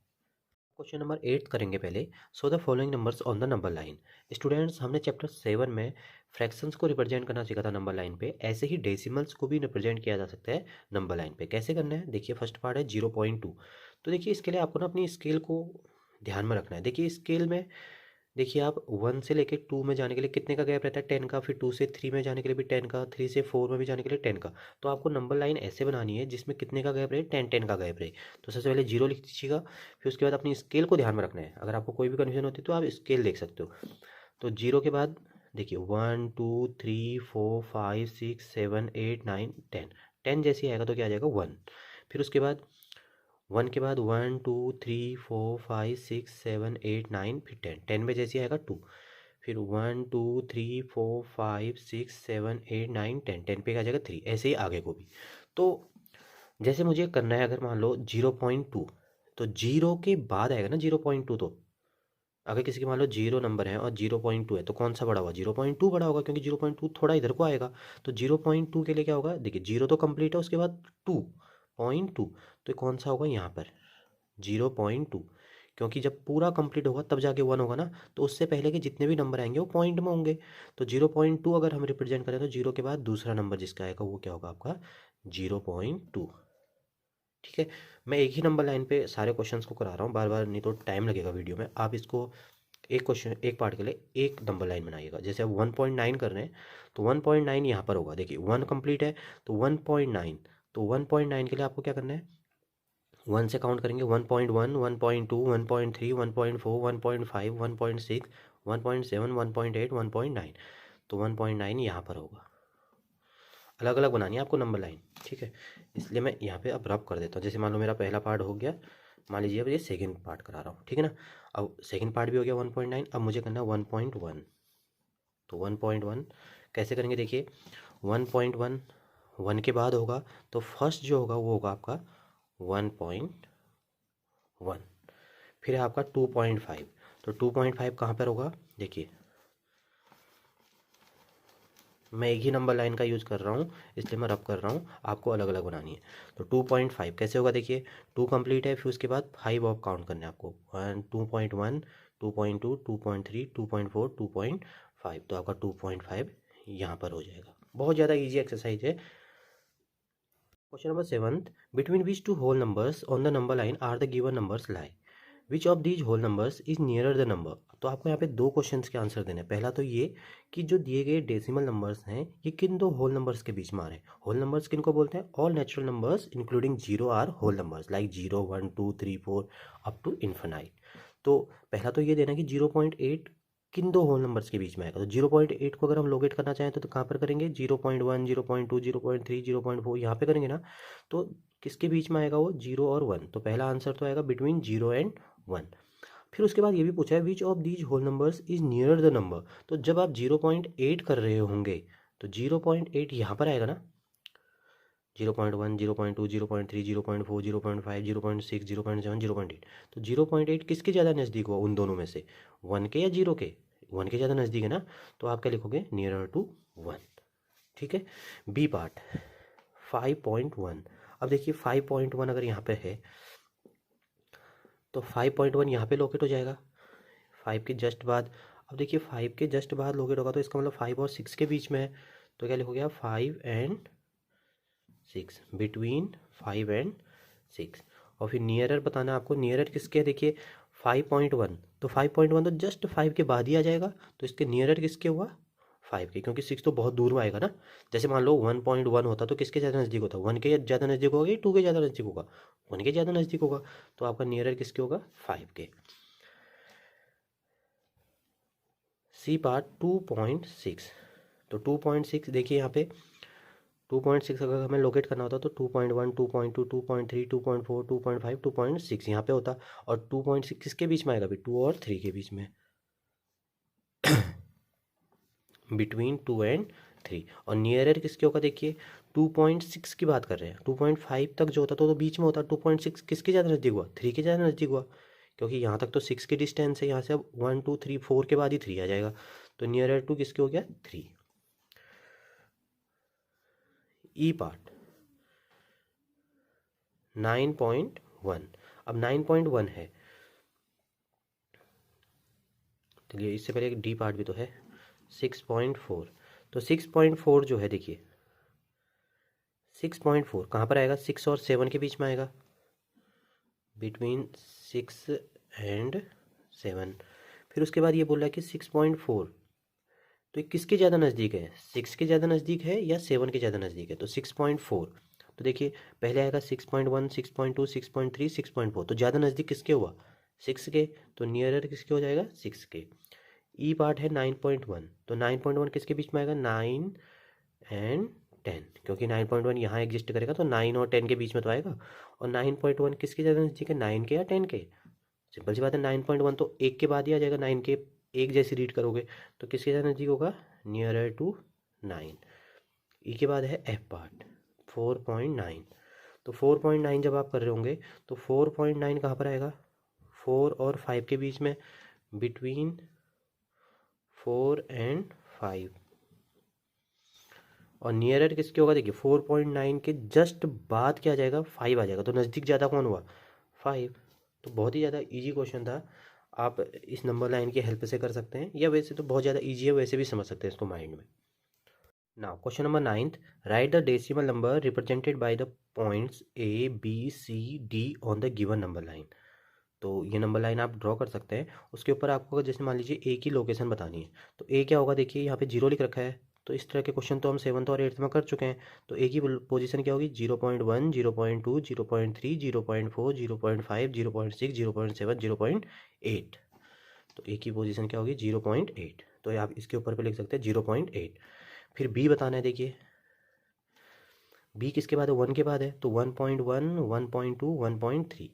क्वेश्चन नंबर 8 करेंगे पहले। So the following numbers on the number line. Students, हमने चैप्टर 7 में फ्रैक्शंस को रिप्रेजेंट करना सीखा था नंबर लाइन पे। ऐसे ही डेसिमल्स को भी रिप्रेजेंट किया जा सकता है नंबर लाइन पे। कैसे करना है, देखिए फर्स्ट पार्ट है 0.2। तो देखिए इसके लिए आपको ना अपनी स्केल को ध्यान में रखना है। देखिए स्केल में देखिए आप 1 से लेके 2 में जाने के लिए कितने का गैप रहता है, 10 का। फिर 2 से 3 में जाने के लिए भी 10 का, 3 से 4 में भी जाने के लिए 10 का। तो आपको नंबर लाइन ऐसे बनानी है जिसमें कितने का गैप रहे, 10-10 का गैप रहे। तो सबसे पहले 0 लिख दीजिएगा, फिर उसके बाद अपनी स्केल को ध्यान में रखना है। अगर आपको कोई भी कन्फ्यूजन होती है तो आप स्केल देख सकते हो। तो 0 के बाद देखिए 1 2 3 4 5 6 7 8 9 10। 10 जैसे आएगा तो क्या आ जाएगा, 1। फिर उसके बाद 1 के बाद 1 2 3 4 5 6 7 8 9, फिर 10। 10 में जैसे आएगा 2। फिर 1 2 3 4 5 6 7 8 9 10। 10 पे आ जाएगा 3। ऐसे ही आगे को भी। तो जैसे मुझे करना है, अगर मान लो 0.2, तो 0 के बाद आएगा ना 0.2। तो अगर किसी के मान लो 0 नंबर है और 0.2 है, तो कौन सा बड़ा होगा, 0.2 बड़ा होगा, क्योंकि 0.2 थोड़ा इधर को आएगा। तो 0.2 के लिए क्या होगा, देखिए 0 तो कंप्लीट है, उसके बाद 2.2, तो कौन सा होगा यहाँ पर, 0.2। क्योंकि जब पूरा कंप्लीट होगा तब जाके 1 होगा ना। तो उससे पहले के जितने भी नंबर आएंगे वो पॉइंट में होंगे। तो 0.2 अगर हम रिप्रेजेंट करें तो 0 के बाद दूसरा नंबर जिसका आएगा वो क्या होगा आपका, 0.2। ठीक है। मैं एक ही नंबर लाइन पे सारे क्वेश्चंस को करा रहा हूँ बार बार, नहीं तो टाइम लगेगा वीडियो में। आप इसको एक क्वेश्चन एक पार्ट के लिए एक नंबर लाइन बनाइएगा। जैसे अब 1.9 कर रहे हैं तो 1.9 यहाँ पर होगा। देखिए 1 कंप्लीट है तो 1.9। तो 1.9 के लिए आपको क्या करना है, 1 से काउंट करेंगे, 1.1 1.2 1.3 1.4 1.5 1.6 1.7 1.8 1.9। तो 1.9 यहाँ पर होगा। अलग अलग बनानी है आपको नंबर लाइन, ठीक है। इसलिए मैं यहाँ पे अब रब कर देता हूँ। जैसे मान लो मेरा पहला पार्ट हो गया, मान लीजिए अब ये सेकंड पार्ट करा रहा हूँ, ठीक है ना। अब सेकंड पार्ट भी हो गया 1.9। अब मुझे करना है 1.1। तो 1.1 कैसे करेंगे, देखिए 1.1 1 के बाद होगा, तो फर्स्ट जो होगा वो होगा आपका 1.1। फिर है आपका 2.5। तो 2.5 कहाँ पर होगा, देखिए मैं एक ही नंबर लाइन का यूज़ कर रहा हूँ, इसलिए मैं रब कर रहा हूँ, आपको अलग अलग बनानी है। तो 2.5 कैसे होगा, देखिए 2 कंप्लीट है, फिर उसके बाद 5 ऑफ काउंट करने हैं आपको, 1 2.1 2.2 2.3 2.4 2.5, तो आपका 2.5 यहाँ पर हो जाएगा। बहुत ज़्यादा ईजी एक्सरसाइज है। Question number 7, between which two whole numbers on the number line are the given numbers lie, which of these whole numbers is nearer the number. तो आपको यहाँ पे दो क्वेश्चंस के आंसर देने हैं। पहला तो ये कि जो दिए गए डेसिमल नंबर्स हैं ये किन दो होल नंबर्स के बीच में आ रहे हैं। होल नंबर्स किन को बोलते हैं, all natural numbers including zero are whole numbers, like 0 1 2 3 4 up to infinite. तो पहला तो ये देना कि 0.8 किन दो होल नंबर्स के बीच में आएगा। तो 0.8 को अगर हम लोकेट करना चाहें तो कहाँ पर करेंगे, 0.1 0.2 0.3 0.4 यहाँ पे करेंगे ना। तो किसके बीच में आएगा वो, 0 और 1। तो पहला आंसर तो आएगा बिटवीन 0 एंड 1। फिर उसके बाद ये भी पूछा है which of these whole numbers is near the number. तो जब आप 0.8 कर रहे होंगे तो 0.8 यहाँ पर आएगा ना, 0.1 0.2 0.3 0.4 0.5 0.6 0.7 0.8। तो 0.8 किसके ज़्यादा नज़दीक हुआ उन दोनों में से, 1 के या 0 के, 1 के ज़्यादा नज़दीक है ना। तो आप क्या लिखोगे, नियरर टू 1। ठीक है। B part 5.1। अब देखिए 5.1 अगर यहाँ पे है तो 5.1 यहाँ पे लोकेट हो जाएगा 5 के जस्ट बाद। अब देखिए 5 के जस्ट बाद लोकेट होगा तो इसका मतलब 5 और 6 के बीच में है। तो क्या लिखोगे आप, 5 एंड 6, बिटवीन 5 एंड 6। और फिर नियरर बताना आपको, नियरर किसके है, देखिए 5.1, तो 5.1 तो जस्ट 5 के बाद ही आ जाएगा। तो इसके नियरर किसके हुआ, 5 के, क्योंकि 6 तो बहुत दूर में आएगा ना। जैसे मान लो 1.1 होता तो किसके ज़्यादा नज़दीक होता, 1 के ज़्यादा नज़दीक होगा या 2 के ज़्यादा नज़दीक होगा, 1 के ज़्यादा नज़दीक होगा। तो आपका नियरर किसके होगा, 5 के। C part 2.6। तो 2.6 देखिए यहाँ पे 2.6 अगर हमें लोकेट करना होता तो 2.1 2.2 2.3 2.4 2.5 2.6 यहाँ पे होता। और 2.6 किसके बीच में आएगा अभी, 2 और 3 के बीच में, बिटवीन 2 एंड 3। और नियरर किसके होगा, देखिए 2.6 की बात कर रहे हैं, 2.5 तक जो होता तो बीच में होता। 2.6 किसके ज़्यादा नज़दीक हुआ, 3 के ज़्यादा नज़दीक हुआ, क्योंकि यहाँ तक तो 6 की डिस्टेंस है, यहाँ से अब 1 2 3 4 के बाद ही 3 आ जाएगा। तो नियरर टू किसके हो गया, 3। ई पार्ट 9.1। अब 9.1 है, चलिए इससे पहले एक डी पार्ट भी तो है 6.4। तो 6.4 जो है देखिए 6.4 कहाँ पर आएगा, 6 और 7 के बीच में आएगा, बिटवीन 6 एंड 7। फिर उसके बाद ये बोल रहा है कि 6.4 तो ये किसके ज़्यादा नज़दीक है, 6 के ज़्यादा नज़दीक है या 7 के ज़्यादा नज़दीक है। तो 6.4 तो देखिए पहले आएगा 6.1 6.2 6.3 6.4, तो ज़्यादा नज़दीक किसके हुआ, 6 के। तो नियरर किसके हो जाएगा, 6 के। ई पार्ट है 9.1। तो 9.1 किसके बीच में आएगा, 9 एंड 10, क्योंकि 9.1 यहाँ एग्जिस्ट करेगा तो 9 और 10 के बीच में तो आएगा। और 9.1 किसके ज़्यादा नज़दीक है, 9 के या 10 के। सिंपल सी बात है, 9.1 तो एक के बाद ही आ जाएगा, 9 के एक जैसे रीड करोगे तो किसके ज़्यादा नज़दीक होगा, नियरर टू 9। ई के बाद है एफ पार्ट 4.9। तो 4.9 जब आप कर रहे होंगे तो 4.9 कहाँ पर आएगा, 4 और 5 के बीच में, बिटवीन 4 एंड 5। और नियरर किसके होगा, देखिए 4.9 के जस्ट बाद क्या आ जाएगा, 5 आ जाएगा। तो नज़दीक ज़्यादा कौन हुआ, 5। तो बहुत ही ज़्यादा इजी क्वेश्चन था, आप इस नंबर लाइन की हेल्प से कर सकते हैं, या वैसे तो बहुत ज़्यादा इजी है, वैसे भी समझ सकते हैं इसको माइंड में। Now question number 9, write the decimal number represented by the points A B C D on the given number line. तो ये नंबर लाइन आप ड्रॉ कर सकते हैं, उसके ऊपर आपको जैसे मान लीजिए ए की लोकेशन बतानी है। तो ए क्या होगा, देखिए यहाँ पे 0 लिख रखा है, तो इस तरह के क्वेश्चन तो हम 7th और 8th में कर चुके हैं। तो ए की पोजीशन क्या होगी, 0.1 0.2 0.3 0.4 0.5 0.6 0.7 0.8। तो ए की पोजीशन क्या होगी, 0.8। तो आप इसके ऊपर पे लिख सकते हैं 0.8। फिर बी बताना है, देखिए बी किसके बाद है, 1 के बाद है, तो 1.1 1.2 1.3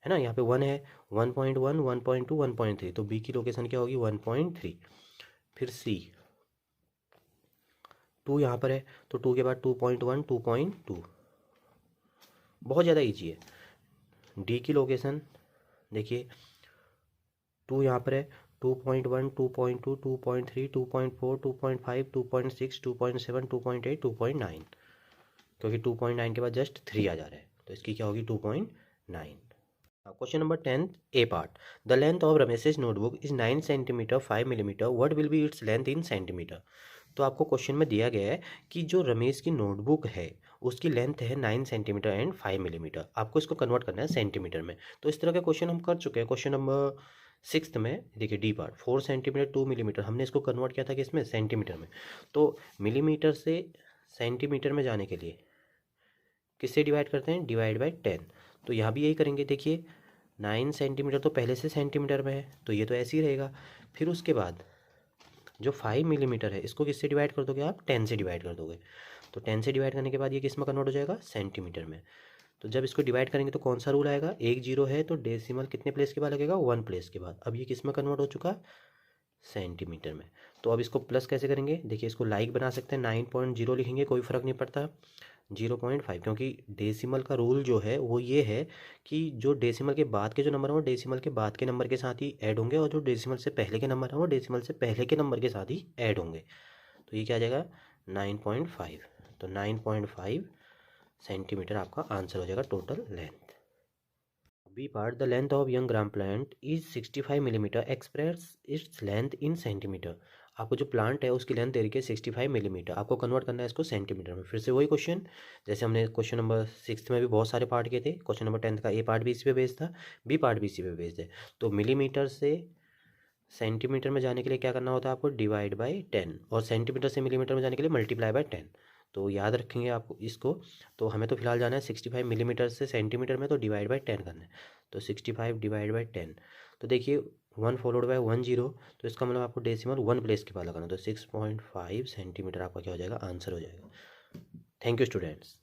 है ना। यहाँ पे 1 है, 1.1 1.2 1.3, तो बी की लोकेशन क्या होगी, 1.3। फिर सी 2 यहाँ पर है, तो 2 के बाद 2.1 2.2, बहुत ज़्यादा ईजी है। डी की लोकेशन देखिए 2 यहाँ पर है, 2.1, 2.2, 2.3, 2.4, 2.5, 2.6, 2.7, 2.8, 2.9, क्योंकि 2.9 के बाद जस्ट 3 आ जा रहा है, तो इसकी क्या होगी 2.9। Question number 10 A part, the length of Ramesh's notebook is 9 centimetre 5 millimetre, what will be its length in centimetre. तो आपको क्वेश्चन में दिया गया है कि जो रमेश की नोटबुक है उसकी लेंथ है 9 सेंटीमीटर एंड 5 मिलीमीटर, आपको इसको कन्वर्ट करना है सेंटीमीटर में। तो इस तरह के क्वेश्चन हम कर चुके हैं। क्वेश्चन नंबर 6 में देखिए डी पार्ट, 4 सेंटीमीटर 2 मिलीमीटर, हमने इसको कन्वर्ट किया था कि इसमें सेंटीमीटर में। तो मिलीमीटर से सेंटीमीटर में जाने के लिए किससे डिवाइड करते हैं, डिवाइड बाई 10। तो यहाँ भी यही करेंगे। देखिए 9 सेंटीमीटर तो पहले से सेंटीमीटर में है, तो ये तो ऐसे ही रहेगा। फिर उसके बाद जो 5 मिलीमीटर है इसको किससे डिवाइड कर दोगे आप, 10 से डिवाइड कर दोगे। तो 10 से डिवाइड करने के बाद ये किस में कन्वर्ट हो जाएगा, सेंटीमीटर में। तो जब इसको डिवाइड करेंगे तो कौन सा रूल आएगा, एक जीरो है तो डेसिमल कितने प्लेस के बाद लगेगा, 1 प्लेस के बाद। अब ये किस में कन्वर्ट हो चुका, सेंटीमीटर में। तो अब इसको प्लस कैसे करेंगे, देखिए इसको लाइक बना सकते हैं, 9.0 लिखेंगे, कोई फ़र्क नहीं पड़ता, 0.5, क्योंकि डेसिमल का रूल जो है वो ये है कि जो डेसिमल के बाद के जो नंबर हैं वो डेसिमल के बाद के नंबर के साथ ही ऐड होंगे, और जो डेसिमल से पहले के नंबर हैं वो डेसिमल से पहले के नंबर के साथ ही ऐड होंगे। तो ये क्या आ जाएगा 9.5। तो 9.5 सेंटीमीटर आपका आंसर हो जाएगा total length. B part, the length of young gram plant is 65 millimeter, express its length in centimeter. आपको जो प्लांट है उसकी लेंथ दे रखी है 65 मिलीमीटर, आपको कन्वर्ट करना है इसको सेंटीमीटर में। फिर से वही क्वेश्चन, जैसे हमने क्वेश्चन नंबर 6 में भी बहुत सारे पार्ट किए थे। क्वेश्चन नंबर 10 का ए पार्ट भी इसी पे बेस्ड था, बी पार्ट भी इसी पे बेस्ड है। तो मिलीमीटर से सेंटीमीटर में जाने के लिए क्या करना होता है आपको, डिवाइड बाई 10, और सेंटीमीटर से मिलीमीटर में जाने के लिए मल्टीप्लाई बाई 10। तो याद रखेंगे आपको इसको। तो हमें तो फिलहाल जाना है 65 मिलीमीटर से सेंटीमीटर में, तो डिवाइड बाई 10 करना है। तो 65 डिवाइड बाई 10, तो देखिए 1 फॉलोड बाय 1 0, तो इसका मतलब आपको डेसिमल 1 प्लेस के बाद लगाना। तो 6.5 सेंटीमीटर आपका क्या हो जाएगा, आंसर हो जाएगा। Thank you students.